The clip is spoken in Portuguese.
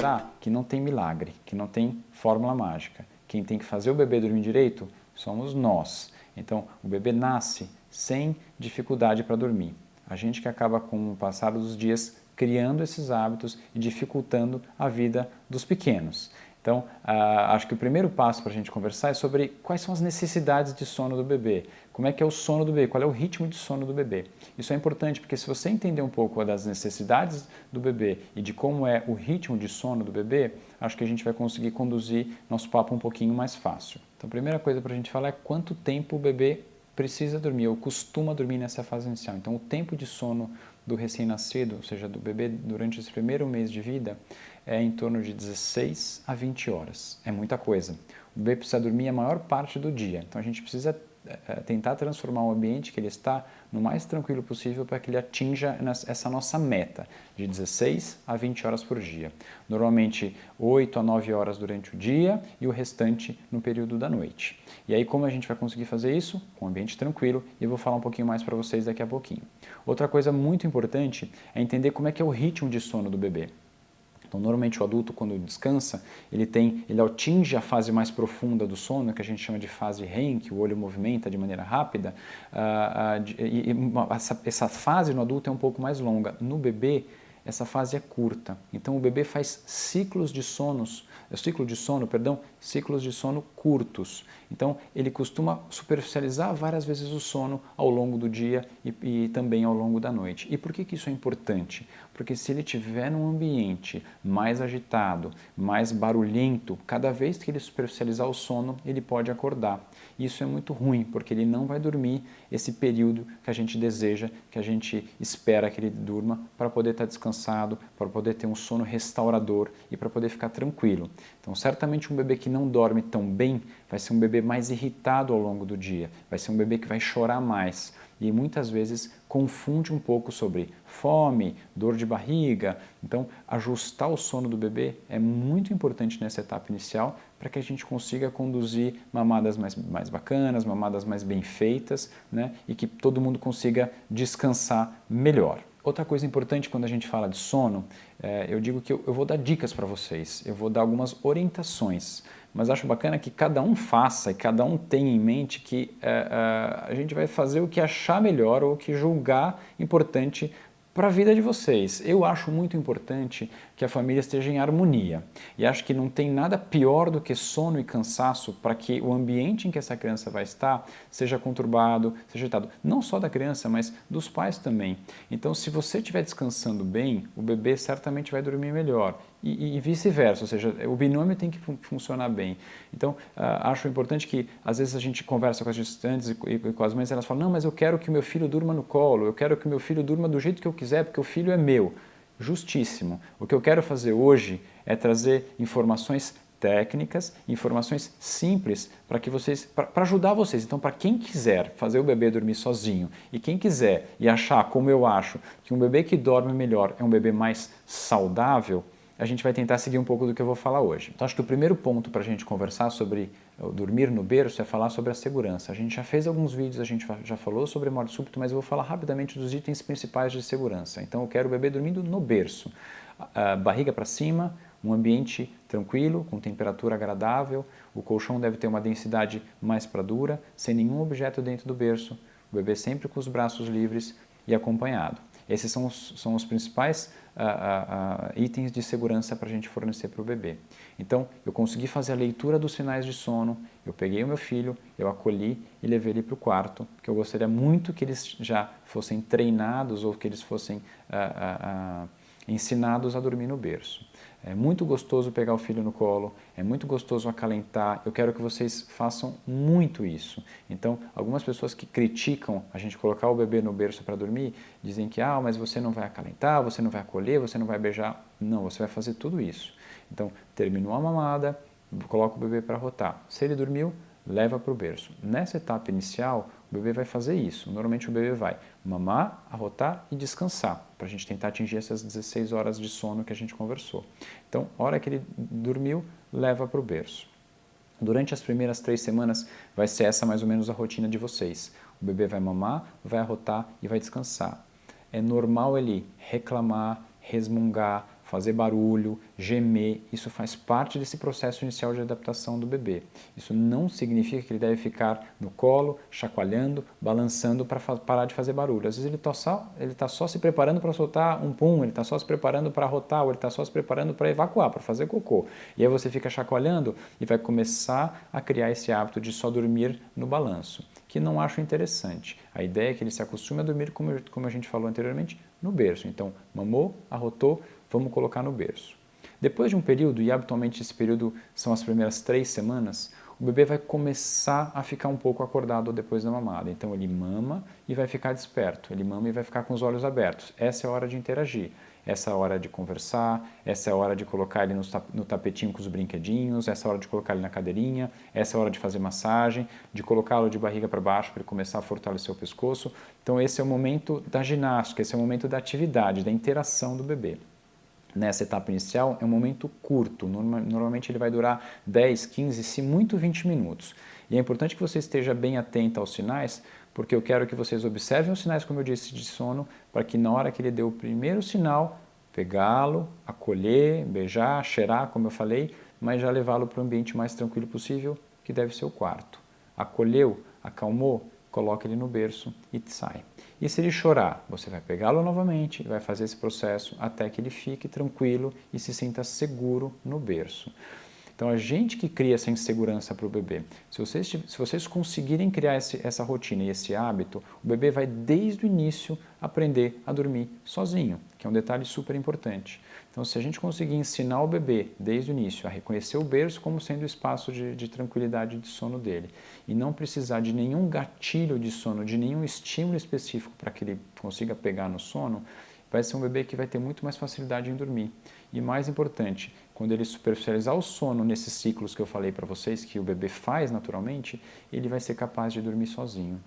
lembrar que não tem milagre, que não tem fórmula mágica. Quem tem que fazer o bebê dormir direito somos nós. Então, o bebê nasce sem dificuldade para dormir. A gente que acaba, com o passar dos dias, criando esses hábitos e dificultando a vida dos pequenos. Então, acho que o primeiro passo para a gente conversar é sobre quais são as necessidades de sono do bebê. Como é que é o sono do bebê? Qual é o ritmo de sono do bebê? Isso é importante porque se você entender um pouco das necessidades do bebê e de como é o ritmo de sono do bebê, acho que a gente vai conseguir conduzir nosso papo um pouquinho mais fácil. Então, a primeira coisa para a gente falar é quanto tempo o bebê precisa dormir ou costuma dormir nessa fase inicial. Então, o tempo de sono do recém-nascido, ou seja, do bebê durante esse primeiro mês de vida, é em torno de 16 a 20 horas. É muita coisa. O bebê precisa dormir a maior parte do dia. Então, a gente precisa tentar transformar o ambiente que ele está no mais tranquilo possível para que ele atinja essa nossa meta de 16 a 20 horas por dia. Normalmente 8 a 9 horas durante o dia e o restante no período da noite. E aí como a gente vai conseguir fazer isso? Com um ambiente tranquilo, e eu vou falar um pouquinho mais para vocês daqui a pouquinho. Outra coisa muito importante é entender como é que é o ritmo de sono do bebê. Então, normalmente o adulto, quando descansa, ele atinge a fase mais profunda do sono, que a gente chama de fase REM, que o olho movimenta de maneira rápida, essa fase no adulto é um pouco mais longa. No bebê, essa fase é curta. Então, o bebê faz ciclos de sono curtos. Então, ele costuma superficializar várias vezes o sono ao longo do dia e também ao longo da noite. E por que isso é importante? Porque se ele estiver num ambiente mais agitado, mais barulhento, cada vez que ele superficializar o sono, ele pode acordar. Isso é muito ruim, porque ele não vai dormir esse período que a gente deseja, que a gente espera que ele durma para poder estar descansado, para poder ter um sono restaurador e para poder ficar tranquilo. Então, certamente um bebê que não dorme tão bem vai ser um bebê mais irritado ao longo do dia, vai ser um bebê que vai chorar mais e muitas vezes confunde um pouco sobre fome, dor de barriga. Então, ajustar o sono do bebê é muito importante nessa etapa inicial para que a gente consiga conduzir mamadas mais bacanas, mamadas mais bem feitas, né? E que todo mundo consiga descansar melhor. Outra coisa importante quando a gente fala de sono, eu digo que eu vou dar dicas para vocês, eu vou dar algumas orientações, mas acho bacana que cada um faça e cada um tenha em mente que a gente vai fazer o que achar melhor ou o que julgar importante para a vida de vocês. Eu acho muito importante que a família esteja em harmonia e acho que não tem nada pior do que sono e cansaço para que o ambiente em que essa criança vai estar seja conturbado, seja agitado. Não só da criança, mas dos pais também. Então, se você estiver descansando bem, o bebê certamente vai dormir melhor e vice-versa, ou seja, o binômio tem que funcionar bem. Então, acho importante que, às vezes, a gente conversa com as gestantes e com as mães, elas falam, não, mas eu quero que o meu filho durma no colo, eu quero que o meu filho durma do jeito que eu quiser, porque o filho é meu. Justíssimo. O que eu quero fazer hoje é trazer informações técnicas, informações simples para que vocês, para ajudar vocês. Então, para quem quiser fazer o bebê dormir sozinho e quem quiser e achar, como eu acho, que um bebê que dorme melhor é um bebê mais saudável, a gente vai tentar seguir um pouco do que eu vou falar hoje. Então, acho que o primeiro ponto para a gente conversar sobre dormir no berço é falar sobre a segurança. A gente já fez alguns vídeos, a gente já falou sobre morte súbita, mas eu vou falar rapidamente dos itens principais de segurança. Então, eu quero o bebê dormindo no berço, barriga para cima, um ambiente tranquilo, com temperatura agradável, o colchão deve ter uma densidade mais para dura, sem nenhum objeto dentro do berço, o bebê sempre com os braços livres e acompanhado. Esses são os principais itens de segurança para a gente fornecer para o bebê. Então, eu consegui fazer a leitura dos sinais de sono, eu peguei o meu filho, eu acolhi e levei ele para o quarto, porque eu gostaria muito que eles já fossem treinados ou que eles fossem ensinados a dormir no berço. É muito gostoso pegar o filho no colo, é muito gostoso acalentar, eu quero que vocês façam muito isso. Então, algumas pessoas que criticam a gente colocar o bebê no berço para dormir, dizem que, mas você não vai acalentar, você não vai acolher, você não vai beijar. Não, você vai fazer tudo isso. Então, terminou a mamada, coloca o bebê para rotar. Se ele dormiu, leva para o berço. Nessa etapa inicial, o bebê vai fazer isso. Normalmente o bebê vai mamar, arrotar e descansar, para a gente tentar atingir essas 16 horas de sono que a gente conversou. Então, a hora que ele dormiu, leva para o berço. Durante as primeiras 3 semanas, vai ser essa mais ou menos a rotina de vocês. O bebê vai mamar, vai arrotar e vai descansar. É normal ele reclamar, resmungar, fazer barulho, gemer, isso faz parte desse processo inicial de adaptação do bebê. Isso não significa que ele deve ficar no colo, chacoalhando, balançando para parar de fazer barulho. Às vezes ele está só se preparando para soltar um pum, ele está só se preparando para arrotar, ou ele está só se preparando para evacuar, para fazer cocô. E aí você fica chacoalhando e vai começar a criar esse hábito de só dormir no balanço, que não acho interessante. A ideia é que ele se acostume a dormir, como a gente falou anteriormente, no berço. Então, mamou, arrotou, vamos colocar no berço. Depois de um período, e habitualmente esse período são as primeiras 3 semanas, o bebê vai começar a ficar um pouco acordado depois da mamada. Então ele mama e vai ficar desperto, ele mama e vai ficar com os olhos abertos. Essa é a hora de interagir, essa é a hora de conversar, essa é a hora de colocar ele no tapetinho com os brinquedinhos, essa é a hora de colocar ele na cadeirinha, essa é a hora de fazer massagem, de colocá-lo de barriga para baixo para ele começar a fortalecer o pescoço. Então esse é o momento da ginástica, esse é o momento da atividade, da interação do bebê. Nessa etapa inicial é um momento curto, normalmente ele vai durar 10, 15, se muito 20 minutos. E é importante que você esteja bem atento aos sinais, porque eu quero que vocês observem os sinais, como eu disse, de sono, para que na hora que ele deu o primeiro sinal, pegá-lo, acolher, beijar, cheirar, como eu falei, mas já levá-lo para o ambiente mais tranquilo possível, que deve ser o quarto. Acolheu, acalmou, coloca ele no berço e sai. E se ele chorar, você vai pegá-lo novamente e vai fazer esse processo até que ele fique tranquilo e se sinta seguro no berço. Então, a gente que cria essa insegurança para o bebê, se vocês conseguirem criar essa rotina e esse hábito, o bebê vai desde o início aprender a dormir sozinho, que é um detalhe super importante. Então, se a gente conseguir ensinar o bebê desde o início a reconhecer o berço como sendo o espaço de tranquilidade de sono dele e não precisar de nenhum gatilho de sono, de nenhum estímulo específico para que ele consiga pegar no sono, vai ser um bebê que vai ter muito mais facilidade em dormir. E mais importante, quando ele superficializar o sono nesses ciclos que eu falei para vocês, que o bebê faz naturalmente, ele vai ser capaz de dormir sozinho.